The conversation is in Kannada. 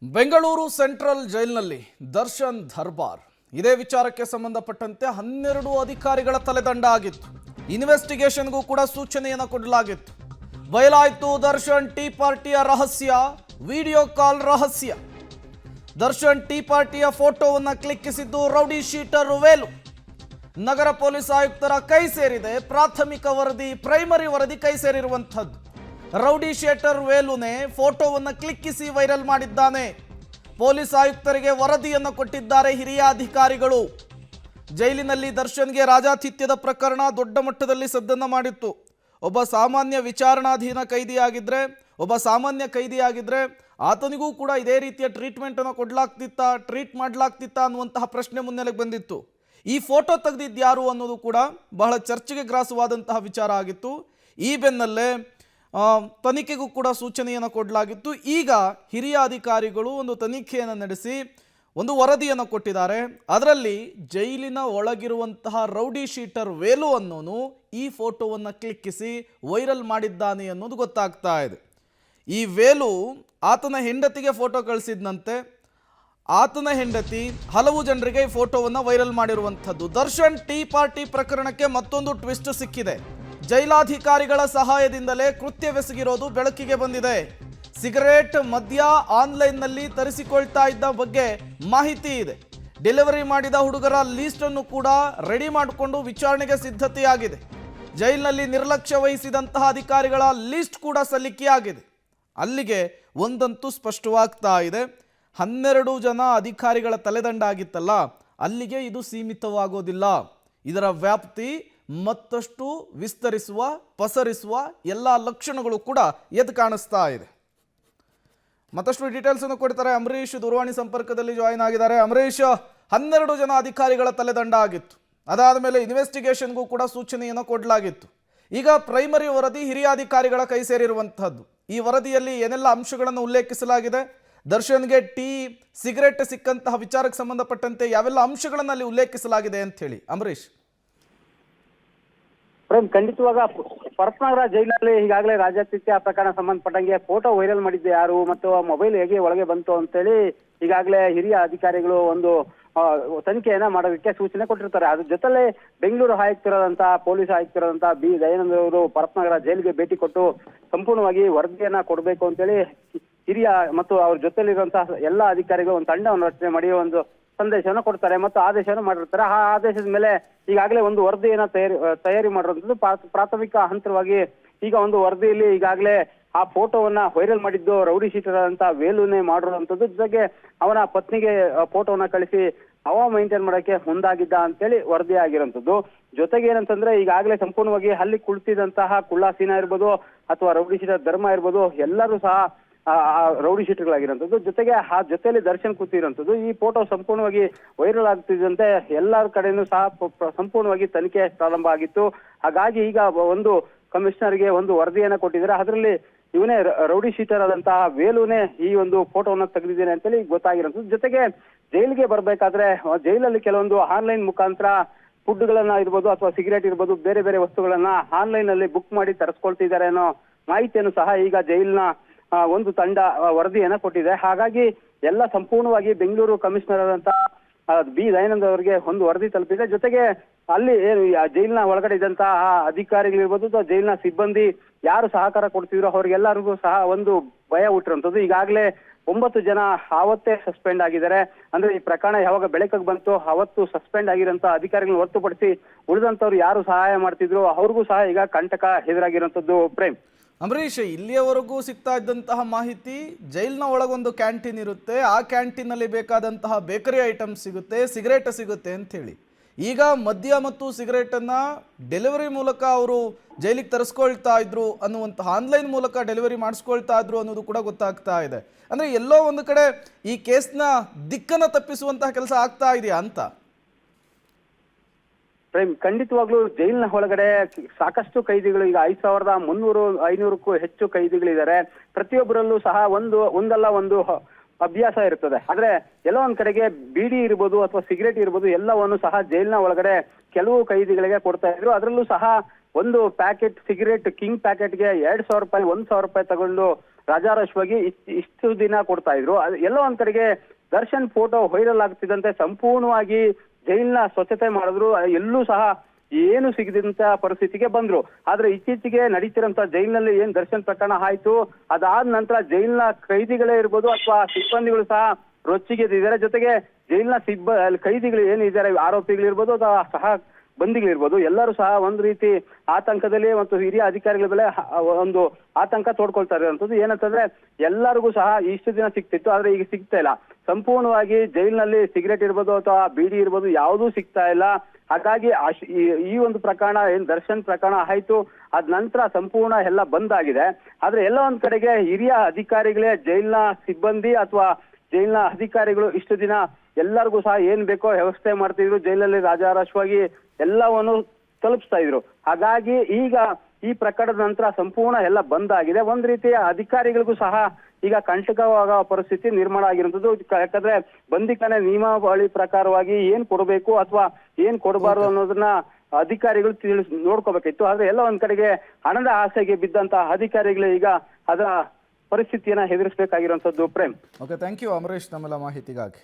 ಬೆಂಗಳೂರು ಸೆಂಟ್ರಲ್ ಜೈಲಿನಲ್ಲಿ ದರ್ಶನ್ ದರ್ಬಾರ್ ಇದೇ ವಿಚಾರಕ್ಕೆ ಸಂಬಂಧಪಟ್ಟಂತೆ 12 ಅಧಿಕಾರಿಗಳ ತಲೆದಂಡ ಆಗಿತ್ತು. ಇನ್ವೆಸ್ಟಿಗೇಷನ್ಗೂ ಕೂಡ ಸೂಚನೆಯನ್ನು ಕೊಡಲಾಗಿತ್ತು. ಬಯಲಾಯಿತು ದರ್ಶನ್ ಟೀ ಪಾರ್ಟಿಯ ರಹಸ್ಯ, ವಿಡಿಯೋ ಕಾಲ್ ರಹಸ್ಯ. ದರ್ಶನ್ ಟೀ ಪಾರ್ಟಿಯ ಫೋಟೋವನ್ನು ಕ್ಲಿಕ್ಕಿಸಿದ್ದು ರೌಡಿ ಶೀಟರ್ ವೇಲು. ನಗರ ಪೊಲೀಸ್ ಆಯುಕ್ತರ ಕೈ ಸೇರಿದೆ. ಪ್ರಾಥಮಿಕ ವರದಿ, ಪ್ರೈಮರಿ ವರದಿ ಕೈ ಸೇರಿರುವಂಥದ್ದು. ರೌಡಿ ಶೀಟರ್ ವೇಲುನೇ ಫೋಟೋವನ್ನು ಕ್ಲಿಕ್ಕಿಸಿ ವೈರಲ್ ಮಾಡಿದ್ದಾನೆ. ಪೊಲೀಸ್ ಆಯುಕ್ತರಿಗೆ ವರದಿಯನ್ನು ಕೊಟ್ಟಿದ್ದಾರೆ ಹಿರಿಯ ಅಧಿಕಾರಿಗಳು. ಜೈಲಿನಲ್ಲಿ ದರ್ಶನ್ಗೆ ರಾಜಾತಿಥ್ಯದ ಪ್ರಕರಣ ದೊಡ್ಡ ಮಟ್ಟದಲ್ಲಿ ಸದ್ದನ್ನು ಮಾಡಿತ್ತು. ಒಬ್ಬ ಸಾಮಾನ್ಯ ವಿಚಾರಣಾಧೀನ ಕೈದಿಯಾಗಿದ್ದರೆ, ಒಬ್ಬ ಸಾಮಾನ್ಯ ಕೈದಿಯಾಗಿದ್ದರೆ ಆತನಿಗೂ ಕೂಡ ಇದೇ ರೀತಿಯ ಟ್ರೀಟ್ಮೆಂಟನ್ನು ಟ್ರೀಟ್ ಮಾಡಲಾಗ್ತಿತ್ತಾ ಅನ್ನುವಂತಹ ಪ್ರಶ್ನೆ ಮುನ್ನೆಲೆಗೆ ಬಂದಿತ್ತು. ಈ ಫೋಟೋ ತೆಗೆದಿದ್ಯಾರು ಅನ್ನೋದು ಕೂಡ ಬಹಳ ಚರ್ಚೆಗೆ ಗ್ರಾಸವಾದಂತಹ ವಿಚಾರ ಆಗಿತ್ತು. ಈ ಬೆನ್ನಲ್ಲೇ ತನಿಖೆಗೂ ಕೂಡ ಸೂಚನೆಯನ್ನು ಕೊಡಲಾಗಿತ್ತು. ಈಗ ಹಿರಿಯ ಅಧಿಕಾರಿಗಳು ಒಂದು ತನಿಖೆಯನ್ನು ನಡೆಸಿ ಒಂದು ವರದಿಯನ್ನು ಕೊಟ್ಟಿದ್ದಾರೆ. ಅದರಲ್ಲಿ ಜೈಲಿನ ಒಳಗಿರುವಂತಹ ರೌಡಿ ಶೀಟರ್ ವೇಲು ಅನ್ನೋನು ಈ ಫೋಟೋವನ್ನು ಕ್ಲಿಕ್ಕಿಸಿ ವೈರಲ್ ಮಾಡಿದ್ದಾನೆ ಅನ್ನೋದು ಗೊತ್ತಾಗ್ತಾ ಇದೆ. ಈ ವೇಲು ಆತನ ಹೆಂಡತಿಗೆ ಫೋಟೋ ಕಳಿಸಿದ್ನಂತೆ. ಆತನ ಹೆಂಡತಿ ಹಲವು ಜನರಿಗೆ ಈ ಫೋಟೋವನ್ನು ವೈರಲ್ ಮಾಡಿರುವಂಥದ್ದು. ದರ್ಶನ್ ಟೀ ಪಾರ್ಟಿ ಪ್ರಕರಣಕ್ಕೆ ಮತ್ತೊಂದು ಟ್ವಿಸ್ಟ್ ಸಿಕ್ಕಿದೆ. ಜೈಲಾಧಿಕಾರಿಗಳ ಸಹಾಯದಿಂದಲೇ ಕೃತ್ಯವೆಸಗಿರೋದು ಬೆಳಕಿಗೆ ಬಂದಿದೆ. ಸಿಗರೇಟ್, ಮದ್ಯ ಆನ್ಲೈನ್ನಲ್ಲಿ ತರಿಸಿಕೊಳ್ತಾ ಇದ್ದ ಬಗ್ಗೆ ಮಾಹಿತಿ ಇದೆ. ಡೆಲಿವರಿ ಮಾಡಿದ ಹುಡುಗರ ಲೀಸ್ಟನ್ನು ಕೂಡ ರೆಡಿ ಮಾಡಿಕೊಂಡು ವಿಚಾರಣೆಗೆ ಸಿದ್ಧತೆಯಾಗಿದೆ. ಜೈಲಿನಲ್ಲಿ ನಿರ್ಲಕ್ಷ್ಯ ವಹಿಸಿದಂತಹ ಅಧಿಕಾರಿಗಳ ಲೀಸ್ಟ್ ಕೂಡ ಸಲ್ಲಿಕೆಯಾಗಿದೆ. ಅಲ್ಲಿಗೆ ಒಂದಂತೂ ಸ್ಪಷ್ಟವಾಗ್ತಾ ಇದೆ, 12 ಜನ ಅಧಿಕಾರಿಗಳ ತಲೆದಂಡ ಆಗಿತ್ತಲ್ಲ, ಅಲ್ಲಿಗೆ ಇದು ಸೀಮಿತವಾಗೋದಿಲ್ಲ. ಇದರ ವ್ಯಾಪ್ತಿ ಮತ್ತಷ್ಟು ವಿಸ್ತರಿಸುವ, ಪಸರಿಸುವ ಎಲ್ಲ ಲಕ್ಷಣಗಳು ಕೂಡ ಎದ್ದು ಕಾಣಿಸ್ತಾ ಇದೆ. ಮತ್ತಷ್ಟು ಡೀಟೇಲ್ಸ್ ಅನ್ನು ಕೊಡ್ತಾರೆ ಅಂಬರೀಶ್, ದೂರವಾಣಿ ಸಂಪರ್ಕದಲ್ಲಿ ಜಾಯಿನ್ ಆಗಿದ್ದಾರೆ. ಅಂಬರೀಶ್, 12 ಜನ ಅಧಿಕಾರಿಗಳ ತಲೆದಂಡ ಆಗಿತ್ತು. ಅದಾದ ಮೇಲೆ ಇನ್ವೆಸ್ಟಿಗೇಷನ್ಗೂ ಕೂಡ ಸೂಚನೆಯನ್ನು ಕೊಡಲಾಗಿತ್ತು. ಈಗ ಪ್ರೈಮರಿ ವರದಿ ಹಿರಿಯ ಅಧಿಕಾರಿಗಳ ಕೈ ಸೇರಿರುವಂತಹದ್ದು. ಈ ವರದಿಯಲ್ಲಿ ಏನೆಲ್ಲ ಅಂಶಗಳನ್ನು ಉಲ್ಲೇಖಿಸಲಾಗಿದೆ, ದರ್ಶನ್ಗೆ ಟೀ, ಸಿಗರೆಟ್ ಸಿಕ್ಕಂತಹ ವಿಚಾರಕ್ಕೆ ಸಂಬಂಧಪಟ್ಟಂತೆ ಯಾವೆಲ್ಲ ಅಂಶಗಳನ್ನು ಅಲ್ಲಿ ಉಲ್ಲೇಖಿಸಲಾಗಿದೆ ಅಂತ ಹೇಳಿ ಅಂಬರೀಶ್. ಖಂಡಿತವಾಗ ಪರಪ್ಪನಗರ ಜೈಲಿನಲ್ಲಿ ಈಗಾಗಲೇ ರಾಜಾತಿಥ್ಯ ಪ್ರಕರಣ ಸಂಬಂಧಪಟ್ಟಂಗೆ ಫೋಟೋ ವೈರಲ್ ಮಾಡಿದ್ದೆ ಯಾರು ಮತ್ತು ಮೊಬೈಲ್ ಹೇಗೆ ಒಳಗೆ ಬಂತು ಅಂತೇಳಿ ಈಗಾಗಲೇ ಹಿರಿಯ ಅಧಿಕಾರಿಗಳು ಒಂದು ತನಿಖೆಯನ್ನ ಮಾಡೋದಕ್ಕೆ ಸೂಚನೆ ಕೊಟ್ಟಿರ್ತಾರೆ. ಅದ್ರ ಜೊತೆಲೆ ಬೆಂಗಳೂರು ಆಯುಕ್ತರಾದಂತಹ ಪೊಲೀಸ್ ಆಯುಕ್ತರಾದಂತಹ ಬಿ ದಯಾನಂದ ಅವರು ಪರಪ್ಪನಗರ ಜೈಲಿಗೆ ಭೇಟಿ ಕೊಟ್ಟು ಸಂಪೂರ್ಣವಾಗಿ ವರದಿಯನ್ನ ಕೊಡಬೇಕು ಅಂತೇಳಿ ಹಿರಿಯ ಮತ್ತು ಅವ್ರ ಜೊತೆಲಿರುವಂತಹ ಎಲ್ಲ ಅಧಿಕಾರಿಗಳು ಒಂದು ತಂಡವನ್ನು ರಚನೆ ಮಾಡಿ ಒಂದು ಸಂದೇಶವನ್ನು ಕೊಡ್ತಾರೆ ಮತ್ತು ಆದೇಶವನ್ನು ಮಾಡಿರ್ತಾರೆ. ಆ ಆದೇಶದ ಮೇಲೆ ಈಗಾಗಲೇ ಒಂದು ವರದಿಯನ್ನ ತಯಾರಿ ಮಾಡಿರುವಂತದ್ದು. ಪ್ರಾಥಮಿಕ ಹಂತವಾಗಿ ಈಗ ಒಂದು ವರದಿಯಲ್ಲಿ ಈಗಾಗಲೇ ಆ ಫೋಟೋವನ್ನ ವೈರಲ್ ಮಾಡಿದ್ದು ರೌಡಿ ಶೀಟರ್ ಅಂತ ವೇಲುನೇ ಮಾಡಿರುವಂತದ್ದು. ಜೊತೆಗೆ ಅವನ ಪತ್ನಿಗೆ ಫೋಟೋವನ್ನ ಕಳಿಸಿ ಅವ ಮೈಂಟೈನ್ ಮಾಡಕ್ಕೆ ಮುಂದಾಗಿದ್ದ ಅಂತೇಳಿ ವರದಿ ಆಗಿರುವಂತದ್ದು. ಜೊತೆಗೆ ಏನಂತಂದ್ರೆ ಈಗಾಗಲೇ ಸಂಪೂರ್ಣವಾಗಿ ಅಲ್ಲಿ ಕುಳಿತಿದಂತಹ ಕುಳ್ಳಾಸೀನ ಇರ್ಬೋದು ಅಥವಾ ರೌಡಿ ಶೀಟರ್ ಧರ್ಮ ಇರ್ಬೋದು, ಎಲ್ಲರೂ ಸಹ ರೌಡಿ ಶೀಟರ್ಗಳಾಗಿರುವಂತದ್ದು. ಜೊತೆಗೆ ಆ ಜೊತೆಯಲ್ಲಿ ದರ್ಶನ್ ಕೂತಿರುವಂತದ್ದು. ಈ ಫೋಟೋ ಸಂಪೂರ್ಣವಾಗಿ ವೈರಲ್ ಆಗ್ತಿದ್ದಂತೆ ಎಲ್ಲರ ಕಡೆನೂ ಸಹ ಸಂಪೂರ್ಣವಾಗಿ ತನಿಖೆ ಪ್ರಾರಂಭ ಆಗಿತ್ತು. ಹಾಗಾಗಿ ಈಗ ಒಂದು ಕಮಿಷನರ್ಗೆ ಒಂದು ವರದಿಯನ್ನ ಕೊಟ್ಟಿದ್ದಾರೆ. ಅದರಲ್ಲಿ ಇವನೇ ರೌಡಿ ಶೀಟರ್ ಆದಂತಹ ವೇಲುನೇ ಈ ಒಂದು ಫೋಟೋವನ್ನ ತೆಗೆದಿದ್ದೇನೆ ಅಂತೇಳಿ ಗೊತ್ತಾಗಿರುವಂತದ್ದು. ಜೊತೆಗೆ ಜೈಲಿಗೆ ಬರ್ಬೇಕಾದ್ರೆ ಜೈಲಲ್ಲಿ ಕೆಲವೊಂದು ಆನ್ಲೈನ್ ಮುಖಾಂತರ ಫುಡ್ಗಳನ್ನ ಇರ್ಬೋದು ಅಥವಾ ಸಿಗರೇಟ್ ಇರ್ಬೋದು, ಬೇರೆ ಬೇರೆ ವಸ್ತುಗಳನ್ನ ಆನ್ಲೈನ್ ಅಲ್ಲಿ ಬುಕ್ ಮಾಡಿ ತರಿಸ್ಕೊಳ್ತಿದ್ದಾರೆ ಅನ್ನೋ ಮಾಹಿತಿಯನ್ನು ಸಹ ಈಗ ಜೈಲಿನ ಒಂದು ತಂಡ ವರದಿಯನ್ನ ಕೊಟ್ಟಿದೆ. ಹಾಗಾಗಿ ಎಲ್ಲ ಸಂಪೂರ್ಣವಾಗಿ ಬೆಂಗಳೂರು ಕಮಿಷನರ್ ಆದಂತಹ ಬಿ ದಯಾನಂದ ಅವರಿಗೆ ಒಂದು ವರದಿ ತಲುಪಿದೆ. ಜೊತೆಗೆ ಅಲ್ಲಿ ಏನು ಜೈಲಿನ ಒಳಗಡೆ ಇದ್ದಂತಹ ಅಧಿಕಾರಿಗಳಿರ್ಬೋದು ಅಥವಾ ಜೈಲಿನ ಸಿಬ್ಬಂದಿ ಯಾರು ಸಹಕಾರ ಕೊಡ್ತಿದ್ರು ಅವ್ರಿಗೆಲ್ಲರಿಗೂ ಸಹ ಒಂದು ಭಯ ಹುಟ್ಟಿರುವಂತದ್ದು. ಈಗಾಗಲೇ 9 ಜನ ಆವತ್ತೇ ಸಸ್ಪೆಂಡ್ ಆಗಿದ್ದಾರೆ. ಅಂದ್ರೆ ಈ ಪ್ರಕರಣ ಯಾವಾಗ ಬೆಳಕಿಗೆ ಬಂತು ಅವತ್ತು ಸಸ್ಪೆಂಡ್ ಆಗಿರೋಂಥ ಅಧಿಕಾರಿಗಳನ್ನ ಹೊರತುಪಡಿಸಿ ಉಳಿದಂತವ್ರು ಯಾರು ಸಹಾಯ ಮಾಡ್ತಿದ್ರು ಅವ್ರಿಗೂ ಸಹ ಈಗ ಕಂಟಕ ಎದುರಾಗಿರುವಂತದ್ದು. ಪ್ರೇಮ್, ಅಂಬರೀಶ್, ಇಲ್ಲಿಯವರೆಗೂ ಸಿಗ್ತಾ ಇದ್ದಂತಹ ಮಾಹಿತಿ, ಜೈಲಿನ ಒಳಗೊಂದು ಕ್ಯಾಂಟೀನ್ ಇರುತ್ತೆ, ಆ ಕ್ಯಾಂಟೀನಲ್ಲಿ ಬೇಕಾದಂತಹ ಬೇಕರಿ ಐಟಮ್ಸ್ ಸಿಗುತ್ತೆ, ಸಿಗರೇಟ್ ಸಿಗುತ್ತೆ ಅಂತ ಹೇಳಿ. ಈಗ ಮದ್ಯ ಮತ್ತು ಸಿಗರೇಟನ್ನು ಡೆಲಿವರಿ ಮೂಲಕ ಅವರು ಜೈಲಿಗೆ ತರಿಸ್ಕೊಳ್ತಾ ಇದ್ರು ಅನ್ನುವಂತಹ, ಆನ್ಲೈನ್ ಮೂಲಕ ಡೆಲಿವರಿ ಮಾಡಿಸ್ಕೊಳ್ತಾ ಇದ್ರು ಅನ್ನೋದು ಕೂಡ ಗೊತ್ತಾಗ್ತಾ ಇದೆ. ಅಂದರೆ ಎಲ್ಲೋ ಒಂದು ಕಡೆ ಈ ಕೇಸ್ನ ದಿಕ್ಕನ್ನು ತಪ್ಪಿಸುವಂತಹ ಕೆಲಸ ಆಗ್ತಾ ಇದೆಯಾ ಅಂತ? ಖಂಡಿತವಾಗ್ಲೂ ಜೈಲಿನ ಒಳಗಡೆ ಸಾಕಷ್ಟು ಕೈದಿಗಳು, ಈಗ 5300-500ಕ್ಕೂ ಹೆಚ್ಚು ಕೈದಿಗಳಿದ್ದಾರೆ. ಪ್ರತಿಯೊಬ್ಬರಲ್ಲೂ ಸಹ ಒಂದಲ್ಲ ಒಂದು ಅಭ್ಯಾಸ ಇರ್ತದೆ. ಆದ್ರೆ ಎಲ್ಲೋ ಒಂದ್ ಕಡೆಗೆ ಬೀಡಿ ಇರ್ಬೋದು ಅಥವಾ ಸಿಗರೇಟ್ ಇರ್ಬೋದು ಎಲ್ಲವನ್ನು ಸಹ ಜೈಲಿನ ಒಳಗಡೆ ಕೆಲವು ಕೈದಿಗಳಿಗೆ ಕೊಡ್ತಾ ಇದ್ರು. ಅದರಲ್ಲೂ ಸಹ ಒಂದು ಪ್ಯಾಕೆಟ್ ಸಿಗರೇಟ್ ಕಿಂಗ್ ಪ್ಯಾಕೆಟ್ಗೆ 2000 ರೂಪಾಯಿ 1000 ರೂಪಾಯಿ ತಗೊಂಡು ರಾಜಾರೋಷವಾಗಿ ಇಷ್ಟು ದಿನ ಕೊಡ್ತಾ ಇದ್ರು. ಎಲ್ಲೋ ಒಂದ್ ಕಡೆಗೆ ದರ್ಶನ್ ಫೋಟೋ ವೈರಲ್ ಆಗ್ತಿದ್ದಂತೆ ಸಂಪೂರ್ಣವಾಗಿ ಜೈಲ್ನ ಸ್ವಚ್ಛತೆ ಮಾಡಿದ್ರು. ಎಲ್ಲೂ ಸಹ ಏನು ಸಿಗದಂತ ಪರಿಸ್ಥಿತಿಗೆ ಬಂದ್ರು. ಆದ್ರೆ ಇತ್ತೀಚೆಗೆ ನಡೀತಿರಂತ ಜೈಲಿನಲ್ಲಿ ಏನ್ ದರ್ಶನ್ ಪ್ರಕರಣ ಆಯ್ತು, ಅದಾದ ನಂತರ ಜೈಲಿನ ಕೈದಿಗಳೇ ಇರ್ಬೋದು ಅಥವಾ ಸಿಬ್ಬಂದಿಗಳು ಸಹ ರೊಚ್ಚಿಗೆದ್ದಿದ್ದಾರೆ. ಜೊತೆಗೆ ಜೈಲಿನ ಕೈದಿಗಳು ಏನಿದ್ದಾರೆ, ಆರೋಪಿಗಳಿರ್ಬೋದು ಅಥವಾ ಸಹ ಬಂದಿಗಳಿರ್ಬೋದು, ಎಲ್ಲರೂ ಸಹ ಒಂದ್ ರೀತಿ ಆತಂಕದಲ್ಲಿ ಮತ್ತು ಹಿರಿಯ ಅಧಿಕಾರಿಗಳ ಮೇಲೆ ಒಂದು ಆತಂಕ ತೋಡ್ಕೊಳ್ತಾ ಇರುವಂತದ್ದು. ಏನಂತಂದ್ರೆ ಎಲ್ಲರಿಗೂ ಸಹ ಇಷ್ಟು ದಿನ ಸಿಗ್ತಿತ್ತು, ಆದ್ರೆ ಈಗ ಸಿಗ್ತಾ ಇಲ್ಲ. ಸಂಪೂರ್ಣವಾಗಿ ಜೈಲಿನಲ್ಲಿ ಸಿಗರೇಟ್ ಇರ್ಬೋದು ಅಥವಾ ಬೀಡಿ ಇರ್ಬೋದು ಯಾವುದೂ ಸಿಗ್ತಾ ಇಲ್ಲ. ಹಾಗಾಗಿ ಈ ಒಂದು ಪ್ರಕರಣ ಏನ್ ದರ್ಶನ್ ಪ್ರಕರಣ ಆಯ್ತು, ಅದ್ ನಂತರ ಸಂಪೂರ್ಣ ಎಲ್ಲ ಬಂದ್ ಆಗಿದೆ. ಆದ್ರೆ ಎಲ್ಲ ಒಂದ್ ಕಡೆಗೆ ಹಿರಿಯ ಅಧಿಕಾರಿಗಳೇ ಜೈಲಿನ ಸಿಬ್ಬಂದಿ ಅಥವಾ ಜೈಲಿನ ಅಧಿಕಾರಿಗಳು ಇಷ್ಟು ದಿನ ಎಲ್ಲರಿಗೂ ಸಹ ಏನ್ ಬೇಕೋ ವ್ಯವಸ್ಥೆ ಮಾಡ್ತಿದ್ರು, ಜೈಲಲ್ಲಿ ರಾಜಾರಾಶವಾಗಿ ಎಲ್ಲವನ್ನು ತಲುಪಿಸ್ತಾ ಇದ್ರು. ಹಾಗಾಗಿ ಈಗ ಈ ಪ್ರಕರಣದ ನಂತರ ಸಂಪೂರ್ಣ ಎಲ್ಲ ಬಂದ್ ಆಗಿದೆ. ಒಂದ್ ರೀತಿಯ ಅಧಿಕಾರಿಗಳಿಗೂ ಸಹ ಈಗ ಕಂಟಕವಾಗೋ ಪರಿಸ್ಥಿತಿ ನಿರ್ಮಾಣ ಆಗಿರುವಂತದ್ದು. ಯಾಕಂದ್ರೆ ಬಂದಿಖಾನೆ ನಿಯಮಾವಳಿ ಪ್ರಕಾರವಾಗಿ ಏನ್ ಕೊಡಬೇಕು ಅಥವಾ ಏನ್ ಕೊಡಬಾರದು ಅನ್ನೋದನ್ನ ಅಧಿಕಾರಿಗಳು ನೋಡ್ಕೋಬೇಕಿತ್ತು. ಆದ್ರೆ ಎಲ್ಲ ಒಂದ್ ಕಡೆಗೆ ಹಣದ ಆಸೆಗೆ ಬಿದ್ದಂತ ಅಧಿಕಾರಿಗಳು ಈಗ ಅದರ ಪರಿಸ್ಥಿತಿಯನ್ನ ಎದುರಿಸಬೇಕಾಗಿರುವಂತದ್ದು. Prem. Okay, thank you Amaresh ನಮ್ಮೆಲ್ಲ ಮಾಹಿತಿಗಾಗಿ.